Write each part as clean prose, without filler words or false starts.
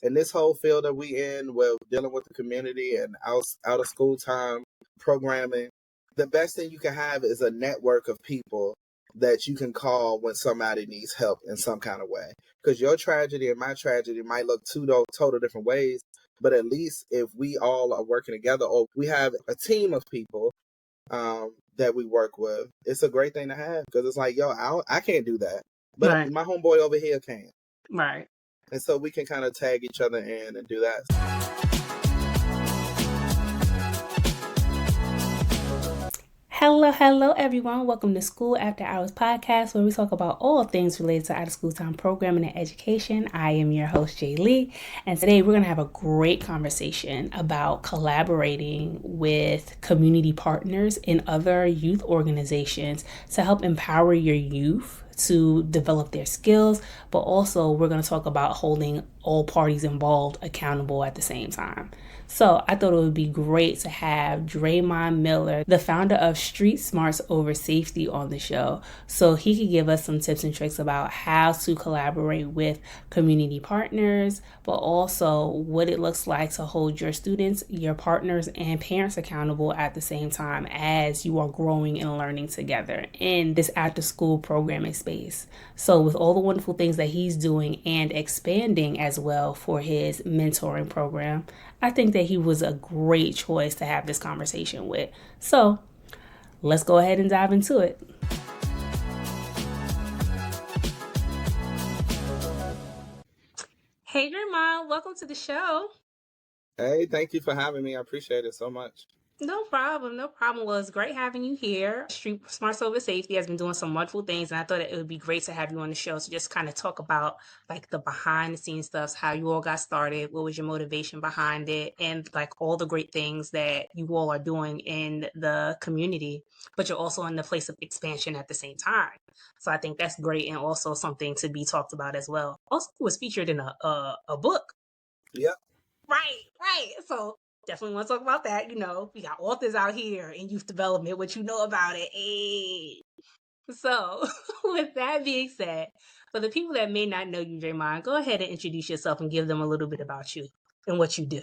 in this whole field that we in, with dealing with the community and out of school time programming, the best thing you can have is a network of people that you can call when somebody needs help in some kind of way. Because your tragedy and my tragedy might look two total different ways, but at least if we all are working together, or we have a team of people that we work with, it's a great thing to have. Because it's like, yo, I can't do that, but Right. my homeboy over here can. Right. And so we can kind of tag each other in and do that. Hello, everyone. Welcome to School After Hours podcast, where we talk about all things related to out of school time programming and education. I am your host, Jay Lee, and today we're going to have a great conversation about collaborating with community partners in other youth organizations to help empower your youth to develop their skills, but also we're going to talk about holding all parties involved accountable at the same time. So I thought it would be great to have Dre'mon Miller, the founder of Street Smartz Over Safety, on the show, so he could give us some tips and tricks about how to collaborate with community partners, but also what it looks like to hold your students, your partners, and parents accountable at the same time as you are growing and learning together in this after school programming space. So with all the wonderful things that he's doing and expanding as well for his mentoring program, I think that he was a great choice to have this conversation with. So let's go ahead and dive into it. Hey, Dre'mon, welcome to the show. Hey, thank you for having me. I appreciate it so much. No problem. Well, it's great having you here. Street Smartz Over Safety has been doing some wonderful things, and I thought it would be great to have you on the show to just kind of talk about like the behind the scenes stuff, how you all got started, what was your motivation behind it, and like all the great things that you all are doing in the community, but you're also in the place of expansion at the same time. So I think that's great, and also something to be talked about as well. Also, it was featured in a book. Yep. Right. So definitely want to talk about that. We got authors out here in youth development, what you know about it. Hey. So with that being said, for the people that may not know you, Dre'mon, go ahead and introduce yourself and give them a little bit about you and what you do.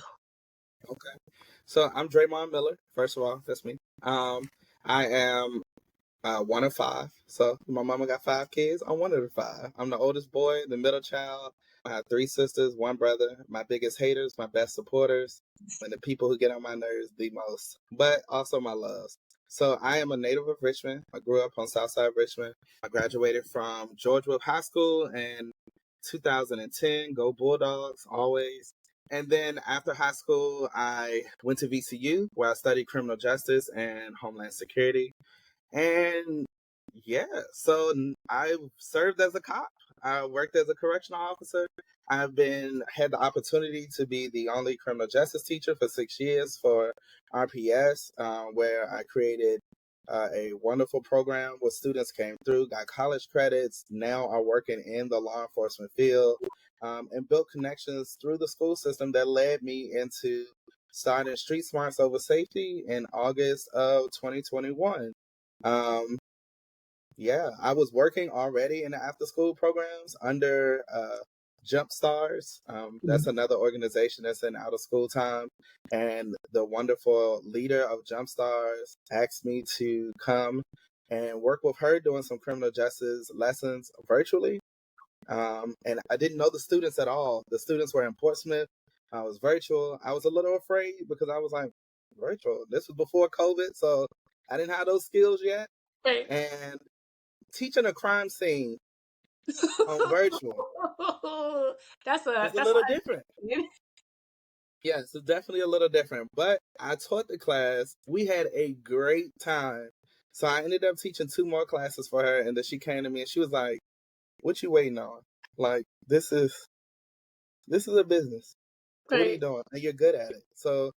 Okay. So I'm Dre'mon Miller. First of all, that's me. I am one of five. So my mama got 5 kids. I'm one of the 5. I'm the oldest boy, the middle child. I have 3 sisters, 1 brother. My biggest haters, my best supporters, and the people who get on my nerves the most, but also my loves. So I am a native of Richmond. I grew up on Southside Richmond. I graduated from George Wolfe High School in 2010. Go Bulldogs, always. And then after high school, I went to VCU, where I studied criminal justice and homeland security. And yeah, so I served as a cop. I worked as a correctional officer. I've had the opportunity to be the only criminal justice teacher for 6 years for RPS, where I created a wonderful program where students came through, got college credits, now are working in the law enforcement field, and built connections through the school system that led me into starting Street Smartz Over Safety in August of 2021. Yeah, I was working already in the after school programs under Jump Stars. That's another organization that's in out of school time. And the wonderful leader of Jump Stars asked me to come and work with her doing some criminal justice lessons virtually. And I didn't know the students at all. The students were in Portsmouth. I was virtual. I was a little afraid because I was like, virtual. This was before COVID, so I didn't have those skills yet. Right. And teaching a crime scene on virtual That's is a little different. Yes, it's definitely a little different. But I taught the class. We had a great time. So I ended up teaching 2 more classes for her, and then she came to me and she was like, "What you waiting on? Like this is a business. What are you Right. doing? And you're good at it." So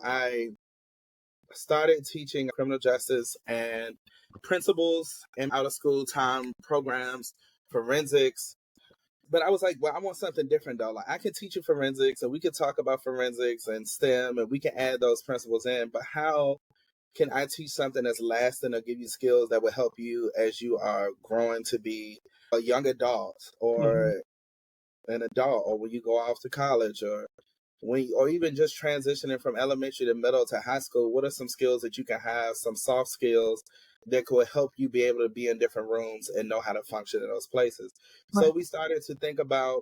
I started teaching criminal justice and principles and out of school time programs, forensics. But I was like, well, I want something different though. Like I can teach you forensics and we could talk about forensics and STEM and we can add those principles in, but how can I teach something that's lasting or give you skills that will help you as you are growing to be a young adult or an adult, or when you go off to college, or or even just transitioning from elementary to middle to high school, what are some skills that you can have, some soft skills that could help you be able to be in different rooms and know how to function in those places? Right. So we started to think about,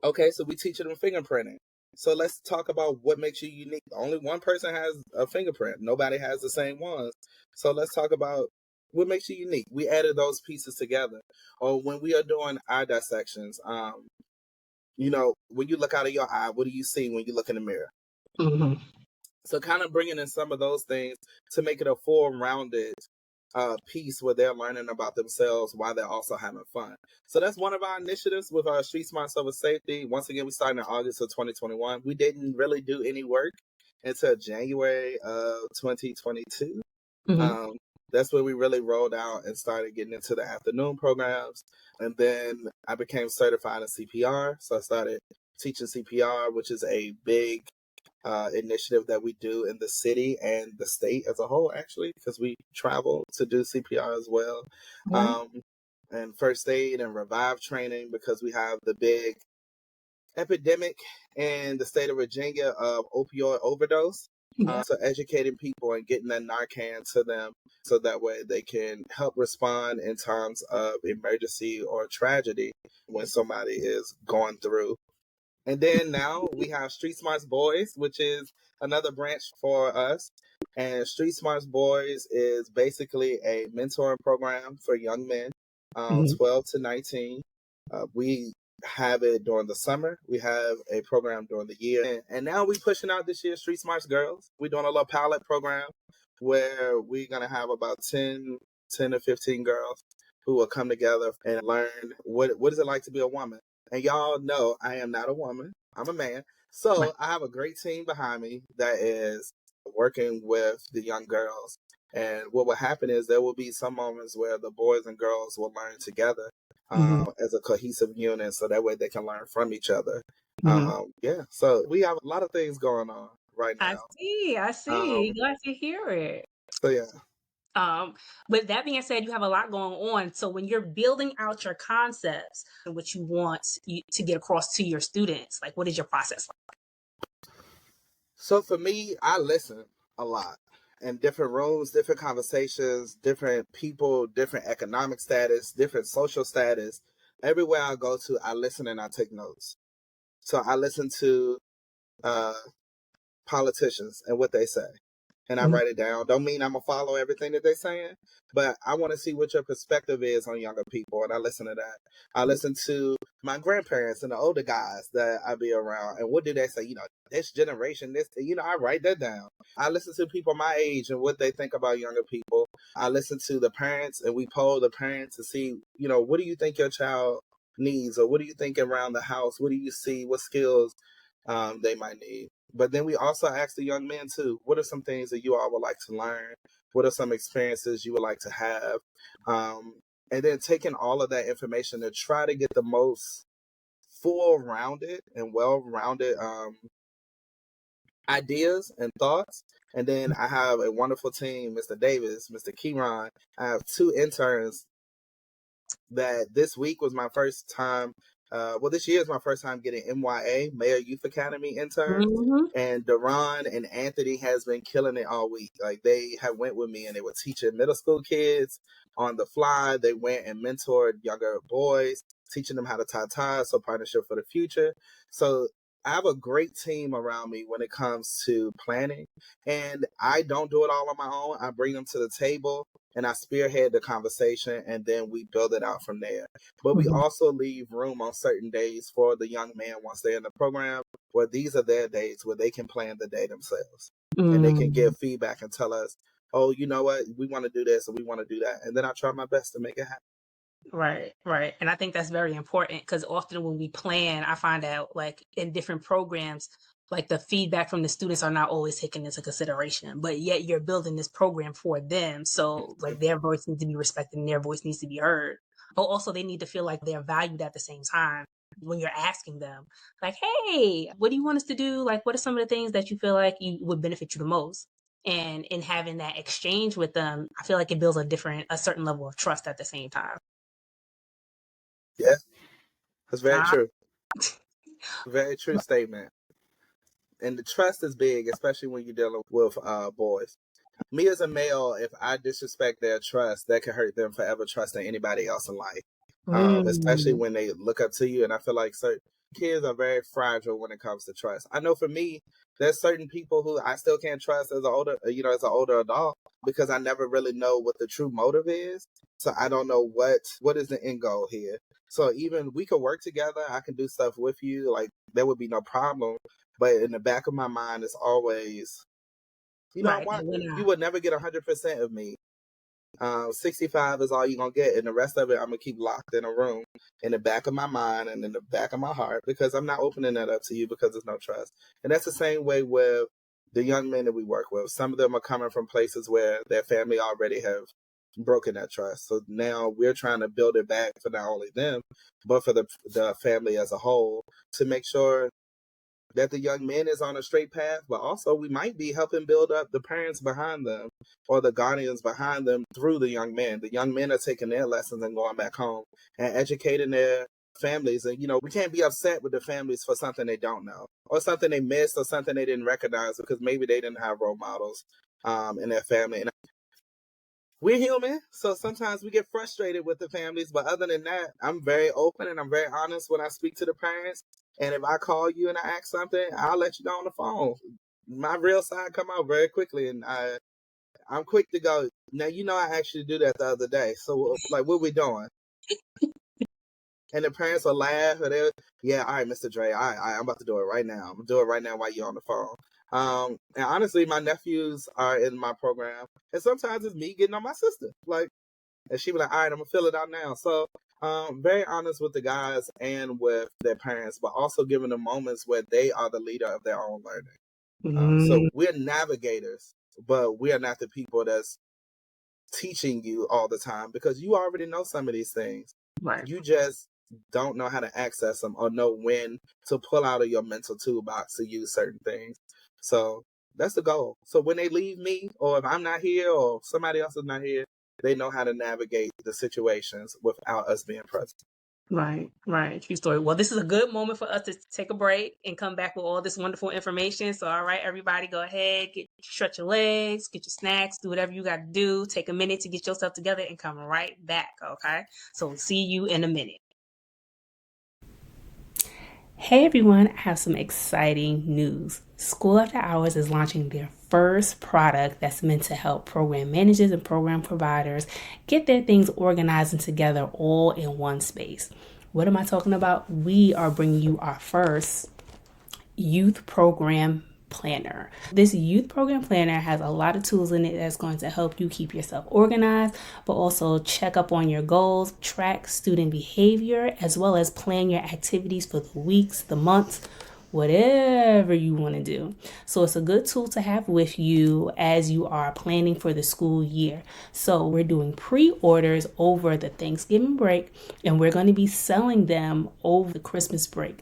okay, so we teaching them fingerprinting. So let's talk about what makes you unique. Only one person has a fingerprint. Nobody has the same ones. So let's talk about what makes you unique. We added those pieces together. Or when we are doing eye dissections, when you look out of your eye, what do you see when you look in the mirror? Mm-hmm. So kind of bringing in some of those things to make it a full rounded piece where they're learning about themselves while they're also having fun. So that's one of our initiatives with our Street Smartz Over Safety. Once again, we started in August of 2021. We didn't really do any work until January of 2022. Mm-hmm. That's when we really rolled out and started getting into the afternoon programs. And then I became certified in CPR. So I started teaching CPR, which is a big initiative that we do in the city and the state as a whole, actually, because we travel to do CPR as well. Right. And first aid and revive training, because we have the big epidemic in the state of Virginia of opioid overdose. Yeah. So educating people and getting that Narcan to them so that way they can help respond in times of emergency or tragedy when somebody is going through. And then now we have Street Smartz Boys, which is another branch for us. And Street Smartz Boys is basically a mentoring program for young men, Mm-hmm. 12 to 19. We have it during the summer. We have a program during the year. And now we pushing out this year Street Smartz Girls. We're doing a little pilot program where we're going to have about 10 to 15 girls who will come together and learn what is it like to be a woman. And y'all know I am not a woman. I'm a man. Right. So I have a great team behind me that is working with the young girls. And what will happen is there will be some moments where the boys and girls will learn together Mm-hmm. as a cohesive unit, so that way they can learn from each other. Mm-hmm. Yeah, so we have a lot of things going on right I now. see. I see. Glad to hear it. So yeah. With that being said, you have a lot going on. So when you're building out your concepts and what you want to get across to your students, like what is your process So for me, I listen a lot in different rooms, different conversations, different people, different economic status, different social status. Everywhere I go to, I listen and I take notes. So I listen to uh, politicians and what they say, and I like? write it down. Don't mean I'm gonna follow everything that they're saying, but I want to see what your perspective is on younger people, and I listen to that. I listen to my grandparents and the older guys that I be around, and what do they say? This generation, this, I write that down. I listen to people my age and what they think about younger people. I listen to the parents, and we poll the parents to see, what do you think your child needs, or what do you think around the house? What do you see? What skills they might need? But then we also ask the young men too, what are some things that you all would like to learn? What are some experiences you would like to have? And then taking all of that information to try to get the most full rounded and well rounded ideas and thoughts. And then I have a wonderful team, Mr. Davis, Mr. Keyron. I have 2 interns that this week was my first time. This year is my first time getting MYA, Mayor Youth Academy interns. Mm-hmm. And Deron and Anthony has been killing it all week. Like, they have went with me and they were teaching middle school kids on the fly. They went and mentored younger boys, teaching them how to tie ties, so partnership for the future. So I have a great team around me when it comes to planning, and I don't do it all on my own. I bring them to the table and I spearhead the conversation, and then we build it out from there. But we Mm-hmm. also leave room on certain days for the young man once they're in the program, where these are their days where they can plan the day themselves. And they can give feedback and tell us, oh, you know what, we want to do this and we want to do that. And then I try my best to make it happen. Right, right. And I think that's very important because often when we plan, I find out like in different programs, like the feedback from the students are not always taken into consideration, but yet you're building this program for them. So like their voice needs to be respected and their voice needs to be heard. But also they need to feel like they're valued at the same time when you're asking them, like, hey, what do you want us to do? Like, what are some of the things that you feel like you would benefit you the most? And in having that exchange with them, I feel like it builds a certain level of trust at the same time. Yeah. That's very Ah. true. Very true statement. And the trust is big, especially when you're dealing with boys. Me as a male, if I disrespect their trust, that can hurt them forever trusting anybody else in life. Especially Mm. when they look up to you. And I feel like certain kids are very fragile when it comes to trust. I know for me, there's certain people who I still can't trust as as an older adult because I never really know what the true motive is. So I don't know what is the end goal here. So even we could work together, I can do stuff with you, like there would be no problem. But in the back of my mind, it's always, I Right. want, That we're you not. would never get 100% of me. 65 is all you're gonna get, and the rest of it I'm gonna keep locked in a room in the back of my mind and in the back of my heart because I'm not opening that up to you because there's no trust. And that's the same way with the young men that we work with. Some of them are coming from places where their family already have broken that trust. So now we're trying to build it back for not only them, but for the family as a whole to make sure that the young man is on a straight path, but also we might be helping build up the parents behind them or the guardians behind them through the young men. The young men are taking their lessons and going back home and educating their families. And, we can't be upset with the families for something they don't know or something they missed or something they didn't recognize because maybe they didn't have role models in their family. And we're human, so sometimes we get frustrated with the families. But other than that, I'm very open and I'm very honest when I speak to the parents. And if I call you and I ask something, I'll let you know on the phone. My real side come out very quickly, and I'm quick to go. Now I actually do that the other day. So like, what we doing? And the parents will laugh, and yeah, all right, Mr. Dre, I'm about to do it right now. I'm gonna do it right now while you're on the phone. And honestly, my nephews are in my program, and sometimes it's me getting on my sister, like. And she be like, all right, I'm gonna fill it out now. So very honest with the guys and with their parents, but also giving them moments where they are the leader of their own learning. So Mm. we're navigators, but we are not the people that's teaching you all the time because you already know some of these things. Right. You just don't know how to access them or know when to pull out of your mental toolbox to use certain things. So that's the goal. So when they leave me, or if I'm not here, or somebody else is not here, they know how to navigate the situations without us being present. Right, right. True story. Well, this is a good moment for us to take a break and come back with all this wonderful information. So, all right, everybody, go ahead, stretch your legs, get your snacks, do whatever you got to do. Take a minute to get yourself together and come right back. Okay. So, we'll see you in a minute. Hey everyone, I have some exciting news. School After Hours is launching their first product that's meant to help program managers and program providers get their things organized and together all in one space. What am I talking about? We are bringing you our first youth program planner. This youth program planner has a lot of tools in it that's going to help you keep yourself organized, but also check up on your goals, track student behavior, as well as plan your activities for the weeks, the months, whatever you want to do. So it's a good tool to have with you as you are planning for the school year. So we're doing pre-orders over the Thanksgiving break, and we're going to be selling them over the Christmas break.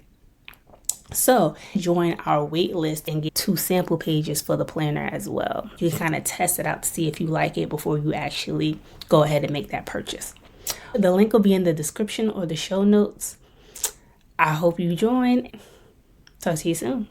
So join our wait list and get 2 sample pages for the planner as well. You can kind of test it out to see if you like it before you actually go ahead and make that purchase. The link will be in the description or the show notes. I hope you join. Talk to you soon.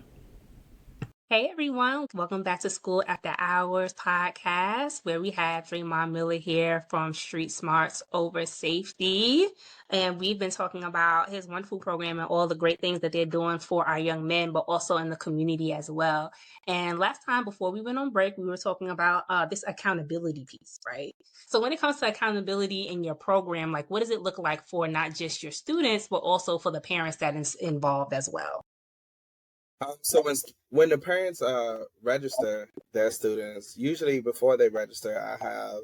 Hey everyone, welcome back to School After Hours podcast, where we have Dre'mon Miller here from Street Smartz Over Safety. And we've been talking about his wonderful program and all the great things that they're doing for our young men, but also in the community as well. And last time, before we went on break, we were talking about this accountability piece, right? So when it comes to accountability in your program, like what does it look like for not just your students, but also for the parents that is involved as well? So when the parents register their students, usually before they register, I have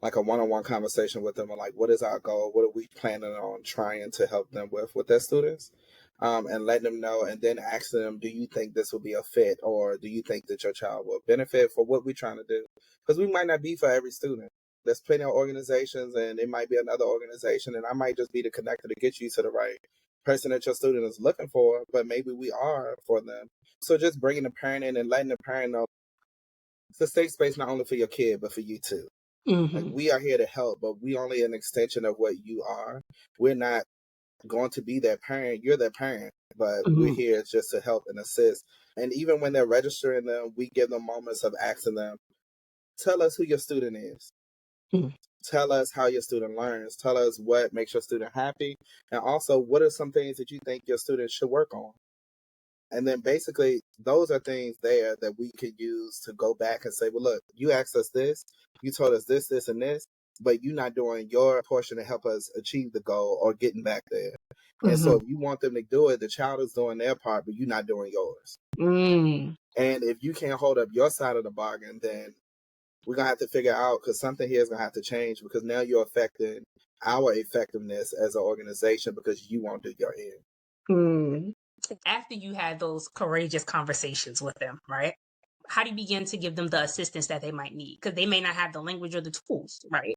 like a one-on-one conversation with them on like what is our goal, what are we planning on trying to help them with their students, and letting them know, and then asking them, do you think this will be a fit, or do you think that your child will benefit for what we're trying to do? Because we might not be for every student. There's plenty of organizations, and it might be another organization, and I might just be the connector to get you to the right person that your student is looking for, but maybe we are for them. So just bringing the parent in and letting the parent know it's a safe space not only for your kid, but for you too. Like Mm-hmm. we are here to help, but we only an extension of what you are. We're not going to be their parent. You're their parent, but we're Mm-hmm. here just to help and assist. And even when they're registering them, we give them moments of asking them, tell us who your student is. Mm-hmm. Tell us how your student learns. Tell us what makes your student happy. And also, what are some things that you think your student should work on? And then basically, those are things there that we could use to go back and say, well, look, you asked us this, you told us this, this, and this, but you're not doing your portion to help us achieve the goal or getting back there. And so if you want them to do it, the child is doing their part, but you're not doing yours. Mm-hmm. And if you can't hold up your side of the bargain, then we're going to have to figure out, because something here is going to have to change, because now you're affecting our effectiveness as an organization because you won't do your end. Mm. After you had those courageous conversations with them, right? How do you begin to give them the assistance that they might need? Because they may not have the language or the tools, right?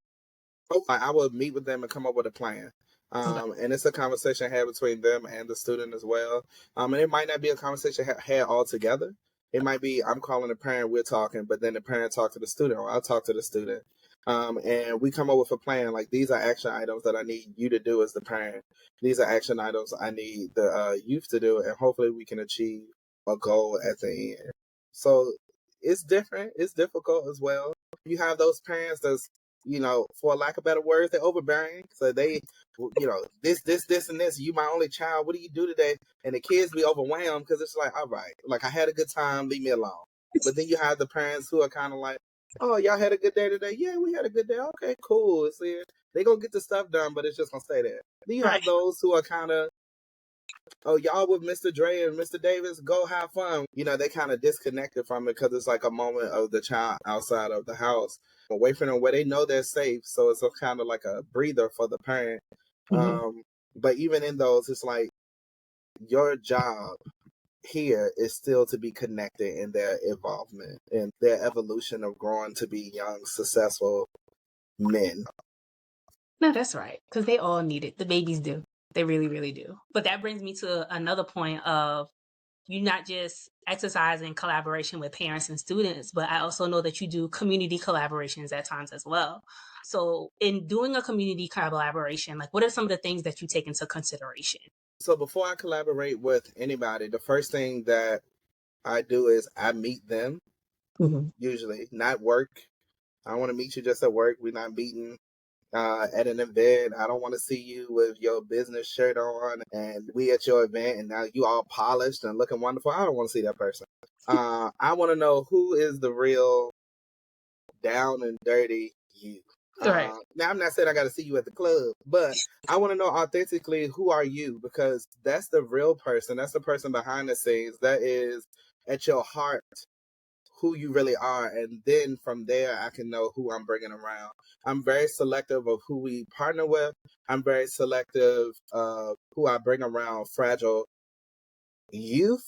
I would meet with them and come up with a plan. And it's a conversation had between them and the student as well. And it might not be a conversation had all together. It might be I'm calling the parent, we're talking, but then the parent talk to the student, or I'll talk to the student. And we come up with a plan. Like, these are action items that I need you to do as the parent. These are action items I need the youth to do, and hopefully we can achieve a goal at the end. So it's different. It's difficult as well. You have those parents that's, for lack of better words, they're overbearing. So they, this, and this. You my only child. What do you do today? And the kids be overwhelmed because it's like, all right, like, I had a good time. Leave me alone. But then you have the parents who are kind of like, oh, y'all had a good day today? Yeah, we had a good day. Okay, cool. See, they gonna get the stuff done, but it's just gonna stay there. Then you have those who are kind of, oh, y'all with Mr. Dre and Mr. Davis, go have fun. They kind of disconnected from it because it's like a moment of the child outside of the house, away from them where they know they're safe. So it's kind of like a breather for the parent. But even in those, it's like your job here is still to be connected in their involvement and their evolution of growing to be young, successful men. No, that's right. Because they all need it. The babies do. They really, really do. But that brings me to another point of you not just exercising collaboration with parents and students, but I also know that you do community collaborations at times as well. So in doing a community collaboration, like, what are some of the things that you take into consideration? So before I collaborate with anybody, the first thing that I do is I meet them, usually, not work. I don't want to meet you just at work. We're not meeting at an event. I don't want to see you with your business shirt on and we at your event and now you all polished and looking wonderful. I don't want to see that person. I want to know who is the real down and dirty you. Right. Now, I'm not saying I got to see you at the club, but I want to know authentically, who are you? Because that's the real person. That's the person behind the scenes. That is at your heart who you really are. And then from there, I can know who I'm bringing around. I'm very selective of who we partner with. I'm very selective of who I bring around fragile youth,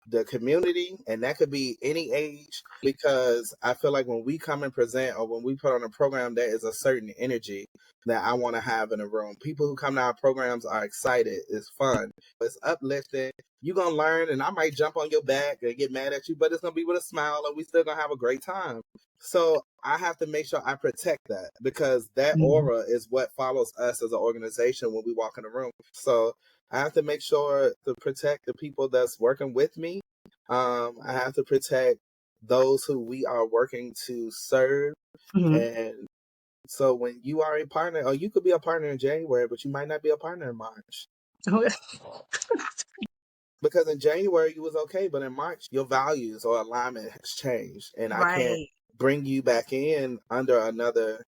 the community, and that could be any age, because I feel like when we come and present or when we put on a program, there is a certain energy that I want to have in a room. People who come to our programs are excited. It's fun. It's uplifting. You're going to learn, and I might jump on your back and get mad at you, but it's going to be with a smile and we still going to have a great time. So I have to make sure I protect that, because that aura is what follows us as an organization when we walk in the room. So I have to make sure to protect the people that's working with me. I have to protect those who we are working to serve. And so when you are a partner, or you could be a partner in January, but you might not be a partner in March. Because in January you was okay, but in March your values or alignment has changed. And I can't bring you back in under another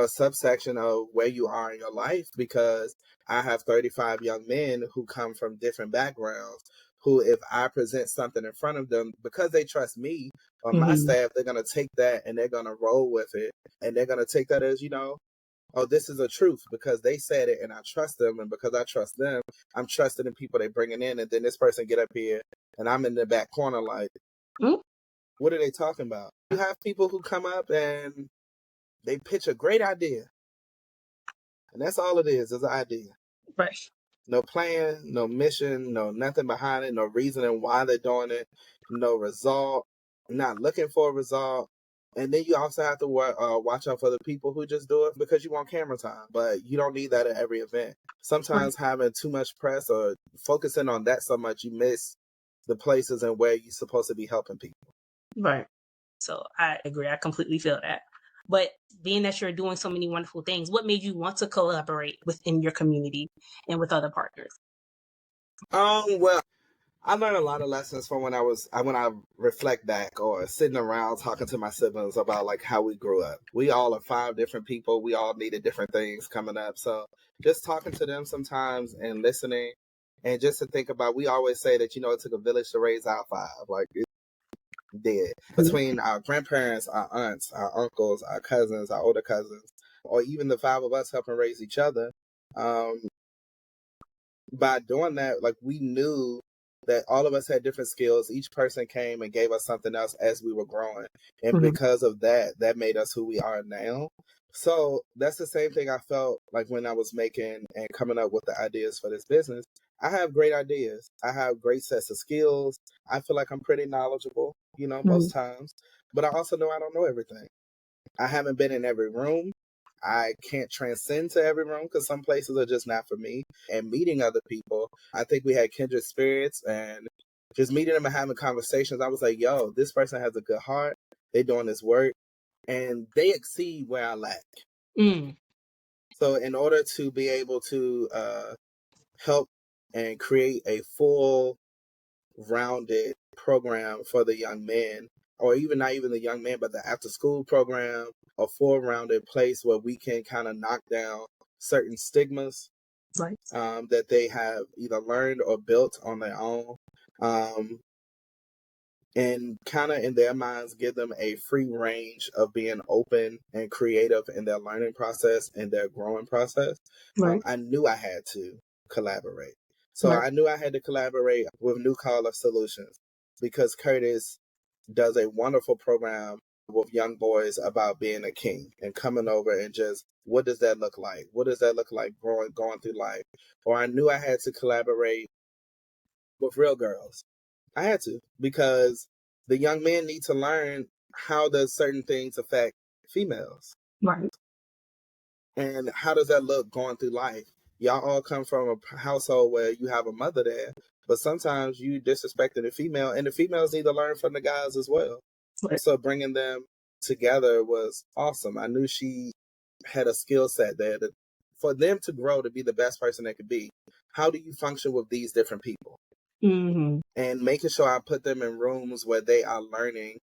subsection of where you are in your life, because I have 35 young men who come from different backgrounds who, if I present something in front of them, because they trust me or my staff, they're going to take that and they're going to roll with it. And they're going to take that as, oh, this is a truth because they said it and I trust them. And because I trust them, I'm trusting the people they're bringing in. And then this person get up here and I'm in the back corner like, what are they talking about? You have people who come up and they pitch a great idea. And that's all it is an idea. Right. No plan, no mission, no nothing behind it, no reasoning why they're doing it, no result, not looking for a result. And then you also have to watch out for the people who just do it because you want camera time, but you don't need that at every event. Sometimes having too much press or focusing on that so much, you miss the places and where you're supposed to be helping people. Right. So I agree. I completely feel that. But being that you're doing so many wonderful things, what made you want to collaborate within your community and with other partners? Well, I learned a lot of lessons from when I reflect back or sitting around talking to my siblings about like how we grew up. We all are 5 different people. We all needed different things coming up. So just talking to them sometimes and listening and just to think about, we always say that, it took a village to raise our 5. Like it did. Between our grandparents, our aunts, our uncles, our cousins, our older cousins, or even the 5 of us helping raise each other. By doing that, like we knew that all of us had different skills. Each person came and gave us something else as we were growing. And because of that, that made us who we are now. So that's the same thing I felt like when I was making and coming up with the ideas for this business. I have great ideas. I have great sets of skills. I feel like I'm pretty knowledgeable, most times. But I also know I don't know everything. I haven't been in every room. I can't transcend to every room because some places are just not for me. And meeting other people, I think we had kindred spirits and just meeting them and having conversations. I was like, yo, this person has a good heart. They're doing this work and they exceed where I lack. So in order to be able to help and create a full rounded program for the young men, or even not even the young men, but the after school program, a full rounded place where we can kind of knock down certain stigmas that they have either learned or built on their own. And kind of in their minds give them a free range of being open and creative in their learning process and their growing process. I knew I had to collaborate. So I knew I had to collaborate with New Caller Solutions because Curtis does a wonderful program with young boys about being a king and coming over and just, what does that look like? What does that look like going through life? Or I knew I had to collaborate with Real Girls. I had to, because the young men need to learn how does certain things affect females. And how does that look going through life? Y'all all come from a household where you have a mother there, but sometimes you disrespecting the female, and the females need to learn from the guys as well. So bringing them together was awesome. I knew she had a skill set there for them to grow to be the best person they could be. How do you function with these different people? And making sure I put them in rooms where they are learning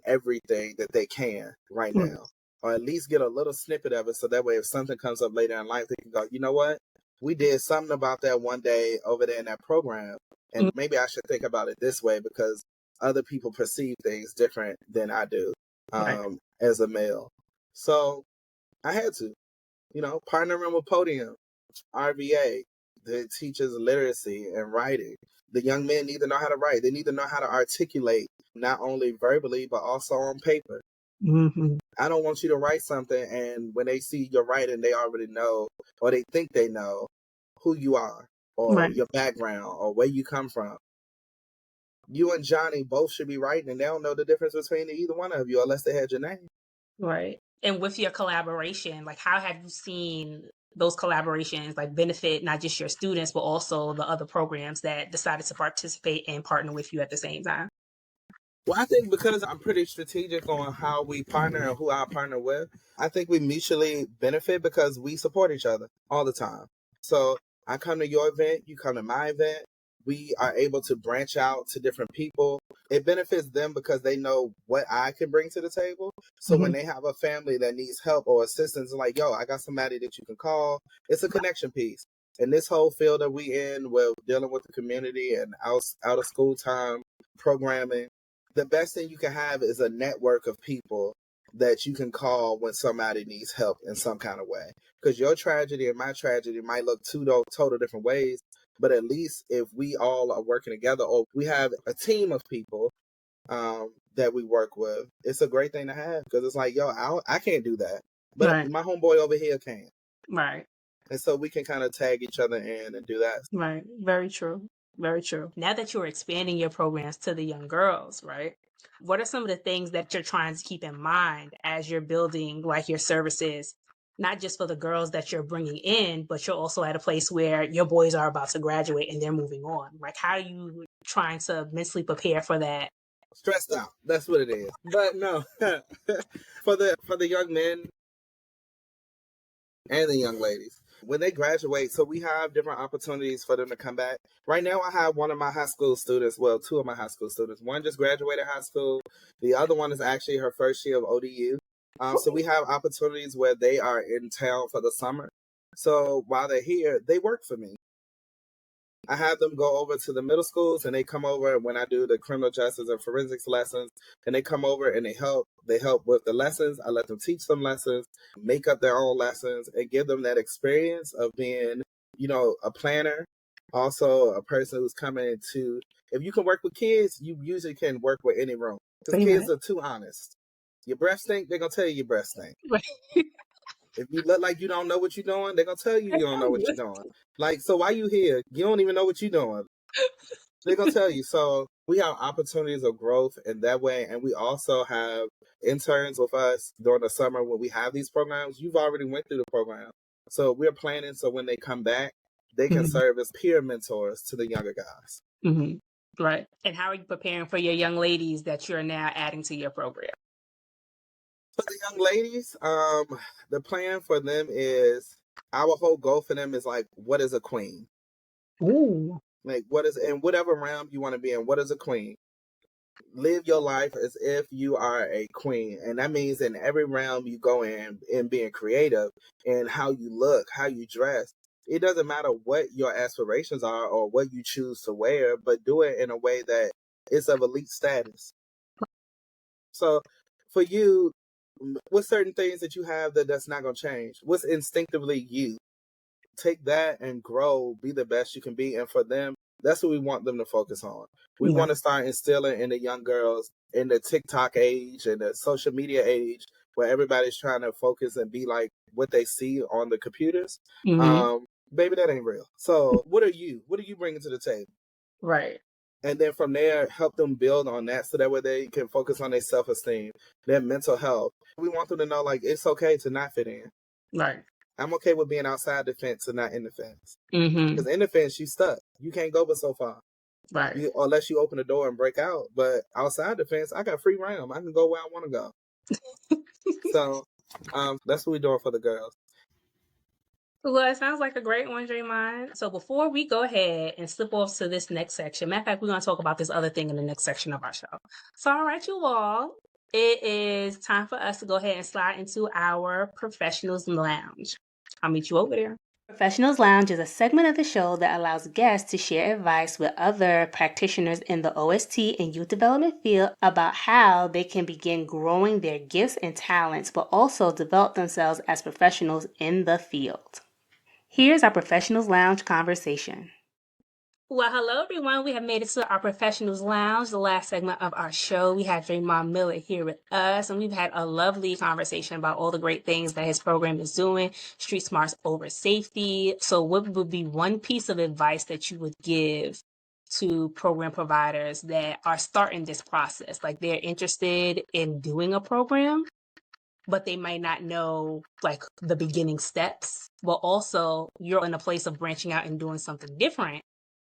everything that they can right now, or at least get a little snippet of it. So that way, if something comes up later in life, they can go, you know what? We did something about that one day over there in that program. And maybe I should think about it this way because other people perceive things different than I do as a male. So I had to, partnering with Podium, RVA, that teaches literacy and writing. The young men need to know how to write. They need to know how to articulate, not only verbally, but also on paper. I don't want you to write something and when they see your writing, they already know, or they think they know who you are, or your background, or where you come from. You and Johnny both should be writing, and they don't know the difference between either one of you unless they had your name. And with your collaboration, like how have you seen those collaborations like benefit not just your students, but also the other programs that decided to participate and partner with you at the same time? Well, I think because I'm pretty strategic on how we partner and who I partner with, I think we mutually benefit because we support each other all the time. So I come to your event, you come to my event. We are able to branch out to different people. It benefits them because they know what I can bring to the table. So when they have a family that needs help or assistance, like, yo, I got somebody that you can call. It's a connection piece. And this whole field that we in, with dealing with the community and out of school time programming, the best thing you can have is a network of people that you can call when somebody needs help in some kind of way. Because your tragedy and my tragedy might look two total different ways, but at least if we all are working together, or we have a team of people that we work with, it's a great thing to have. Because it's like, yo, I can't do that, but my homeboy over here can. And so we can kind of tag each other in and do that. Very true. Very true. Now that you're expanding your programs to the young girls, right? What are some of the things that you're trying to keep in mind as you're building like your services, not just for the girls that you're bringing in, but you're also at a place where your boys are about to graduate and they're moving on? Like, how are you trying to mentally prepare for that? Stressed out. That's what it is. But no, for the young men and the young ladies, when they graduate, so we have different opportunities for them to come back. Right now, I have one of my high school students, well, two of my high school students. One just graduated high school. The other one is actually her first year of ODU. So we have opportunities where they are in town for the summer. So while they're here, they work for me. I have them go over to the middle schools, and they come over when I do the criminal justice and forensics lessons, and they come over and they help. They help with the lessons. I let them teach them lessons, make up their own lessons, and give them that experience of being, a planner, also a person who's coming to. If you can work with kids, you usually can work with any room, because Pretty kids much. are too honest. Your breath stink, they're gonna tell you your breath stink. Right. If you look like you don't know what you're doing, they're gonna tell you you don't know what you're doing. Like, so why you here? You don't even know what you're doing. They're gonna tell you. So we have opportunities of growth in that way, and we also have interns with us during the summer when we have these programs. You've already went through the program, so we're planning so when they come back, they can serve as peer mentors to the younger guys. Mm-hmm. Right. And how are you preparing for your young ladies that you're now adding to your program? For the young ladies, the plan for them is, our whole goal for them is like, what is a queen? Ooh. Like, what is, in whatever realm you want to be in, what is a queen? Live your life as if you are a queen. And that means in every realm you go in being creative, and how you look, how you dress. It doesn't matter what your aspirations are or what you choose to wear, but do it in a way that is of elite status. So for you, what's certain things that you have that's not going to change? What's instinctively you? Take that and grow, be the best you can be. And for them, that's what we want them to focus on. We want to start instilling in the young girls in the TikTok age and the social media age, where everybody's trying to focus and be like what they see on the computers. Mm-hmm. Baby, that ain't real. So what are you bringing to the table? Right. And then from there, help them build on that, so that way they can focus on their self-esteem, their mental health. We want them to know, like, it's okay to not fit in. Right. I'm okay with being outside the fence and not in the fence. Mm-hmm. Because in the fence, you stuck. You can't go but so far. Right. Unless you open the door and break out. But outside the fence, I got free realm. I can go where I want to go. So that's what we're doing for the girls. Well, it sounds like a great one, Dre'mon. So before we go ahead and slip off to this next section, matter of fact, we're going to talk about this other thing in the next section of our show. So, all right, you all, it is time for us to go ahead and slide into our Professionals Lounge. I'll meet you over there. Professionals Lounge is a segment of the show that allows guests to share advice with other practitioners in the OST and youth development field about how they can begin growing their gifts and talents, but also develop themselves as professionals in the field. Here's our Professionals Lounge conversation. Well, hello, everyone. We have made it to our Professionals Lounge, the last segment of our show. We have Dre'mon Miller here with us, and we've had a lovely conversation about all the great things that his program is doing, Street Smartz Over Safety. So what would be one piece of advice that you would give to program providers that are starting this process? Like, they're interested in doing a program, but they might not know like the beginning steps. But also you're in a place of branching out and doing something different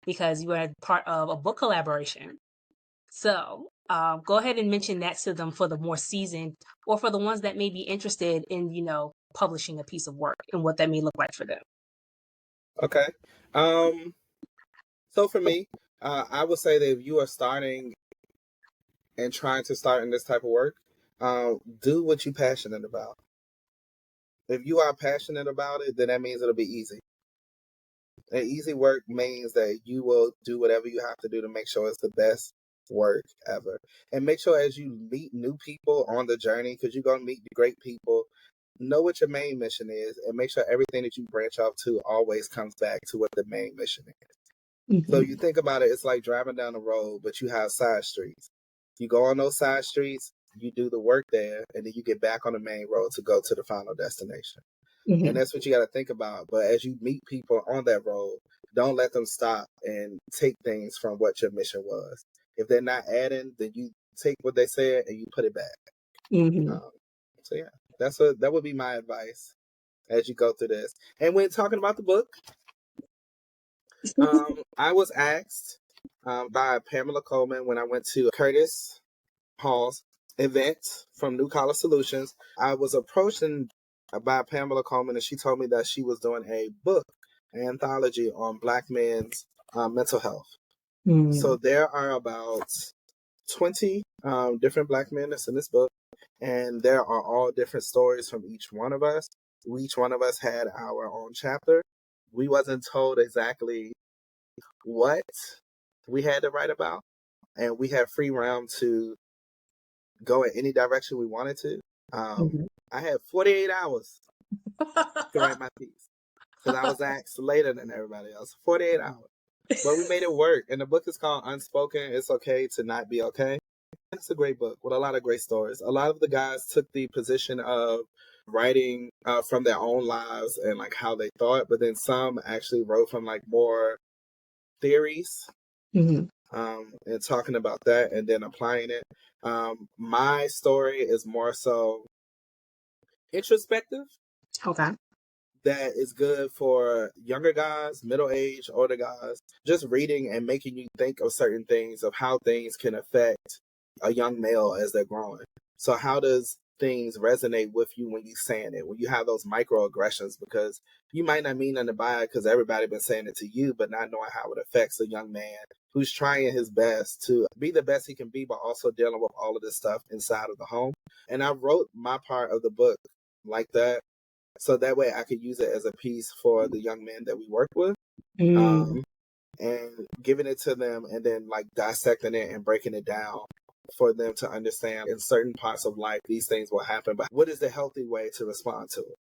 because you are part of a book collaboration. So go ahead and mention that to them for the more seasoned, or for the ones that may be interested in, publishing a piece of work and what that may look like for them. Okay. So for me, I would say that if you are starting and trying to start in this type of work, do what you're passionate about. If you are passionate about it, then that means it'll be easy. And easy work means that you will do whatever you have to do to make sure it's the best work ever. And make sure as you meet new people on the journey, because you're going to meet great people, know what your main mission is, and make sure everything that you branch off to always comes back to what the main mission is. So you think about it, it's like driving down the road, but you have side streets. You go on those side streets, you do the work there, and then you get back on the main road to go to the final destination. And that's what you got to think about. But as you meet people on that road, don't let them stop and take things from what your mission was. If they're not adding, then you take what they said and you put it back. Mm-hmm. So yeah, that would be my advice as you go through this. And when talking about the book, I was asked by Pamela Coleman when I went to Curtis Hall's event from New College Solutions. I was approached by Pamela Coleman, and she told me that she was doing a book, an anthology on Black men's mental health. Mm-hmm. So there are about 20 different Black men that's in this book, and there are all different stories from each one of us. Each one of us had our own chapter. We wasn't told exactly what we had to write about, and we had free realm to go in any direction we wanted to. I had 48 hours to write my piece because I was asked later than everybody else. 48 hours. But we made it work. And the book is called Unspoken. It's Okay to Not Be Okay. It's a great book with a lot of great stories. A lot of the guys took the position of writing from their own lives and like how they thought, but then some actually wrote from like more theories. Mm-hmm. And talking about that and then applying it. My story is more so introspective. Okay. That is good for younger guys, middle-aged, older guys, just reading and making you think of certain things, of how things can affect a young male as they're growing. So how does things resonate with you when you saying it, when you have those microaggressions, because you might not mean nothing by it because everybody been saying it to you, but not knowing how it affects a young man who's trying his best to be the best he can be, but also dealing with all of this stuff inside of the home. And I wrote my part of the book like that, so that way I could use it as a piece for the young men that we work with, and giving it to them and then like dissecting it and breaking it down for them to understand in certain parts of life, these things will happen, but what is the healthy way to respond to it?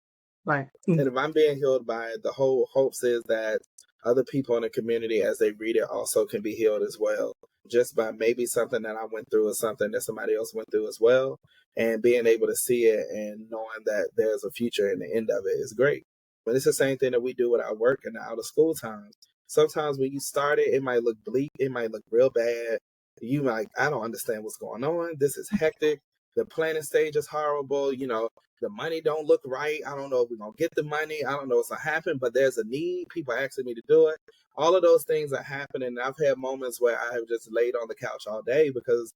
Right. And if I'm being healed by it, the whole hopes is that other people in the community, as they read it, also can be healed as well. Just by maybe something that I went through or something that somebody else went through as well. And being able to see it and knowing that there's a future in the end of it is great. But it's the same thing that we do with our work in the out of school times. Sometimes when you start it, it might look bleak. It might look real bad. You might, I don't understand what's going on. This is hectic. The planning stage is horrible. You know, the money don't look right. I don't know if we're going to get the money. I don't know what's going to happen, but there's a need. People are asking me to do it. All of those things are happening. I've had moments where I have just laid on the couch all day because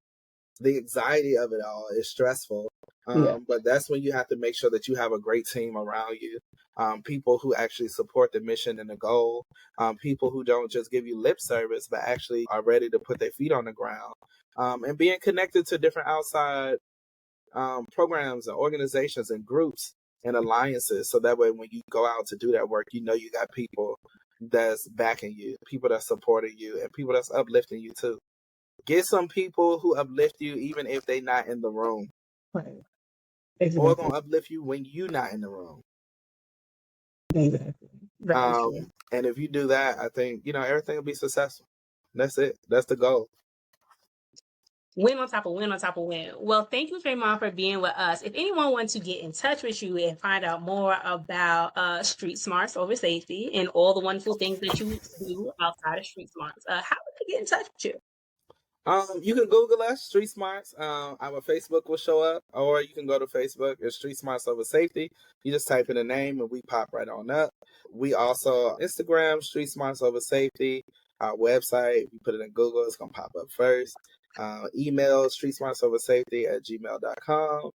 the anxiety of it all is stressful. But that's when you have to make sure that you have a great team around you. People who actually support the mission and the goal. People who don't just give you lip service, but actually are ready to put their feet on the ground. And being connected to different outside programs and organizations and groups and alliances. So that way when you go out to do that work, you know you got people that's backing you, people that's supporting you, and people that's uplifting you too. Get some people who uplift you even if they're not in the room. Right. Exactly. Or gonna uplift you when you're not in the room. Exactly. And if you do that, I think, everything will be successful. That's it. That's the goal. Win on top of win on top of win. Well, thank you, Dre'mon, for being with us. If anyone wants to get in touch with you and find out more about Street Smartz Over Safety and all the wonderful things that you do outside of Street Smartz, how would they get in touch with you? You can Google us, Street Smartz. Our Facebook will show up, or you can go to Facebook. It's Street Smartz Over Safety. You just type in a name and we pop right on up. We also Instagram, Street Smartz Over Safety. Our website, if you put it in Google, it's gonna pop up first. Email streetsmartsoversafety@gmail.com.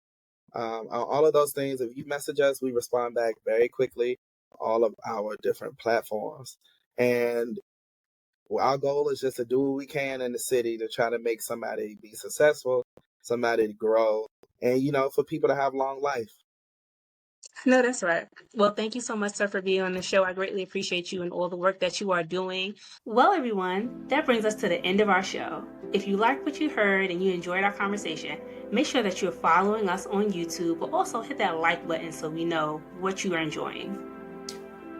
All of those things. If you message us, we respond back very quickly. All of our different platforms. And our goal is just to do what we can in the city to try to make somebody be successful, somebody to grow, and, for people to have long life. No, that's right. Well, thank you so much, sir, for being on the show. I greatly appreciate you and all the work that you are doing. Well, everyone, that brings us to the end of our show. If you liked what you heard and you enjoyed our conversation, make sure that you're following us on YouTube, but also hit that like button so we know what you are enjoying.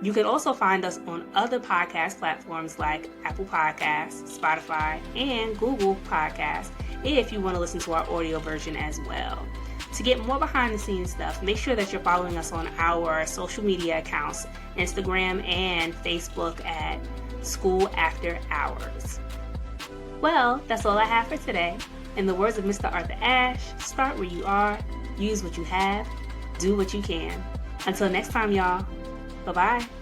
You can also find us on other podcast platforms like Apple Podcasts, Spotify, and Google Podcasts if you want to listen to our audio version as well. To get more behind the scenes stuff, make sure that you're following us on our social media accounts, Instagram and Facebook at School After Hours. Well, that's all I have for today. In the words of Mr. Arthur Ashe, start where you are, use what you have, do what you can. Until next time, y'all. Bye-bye.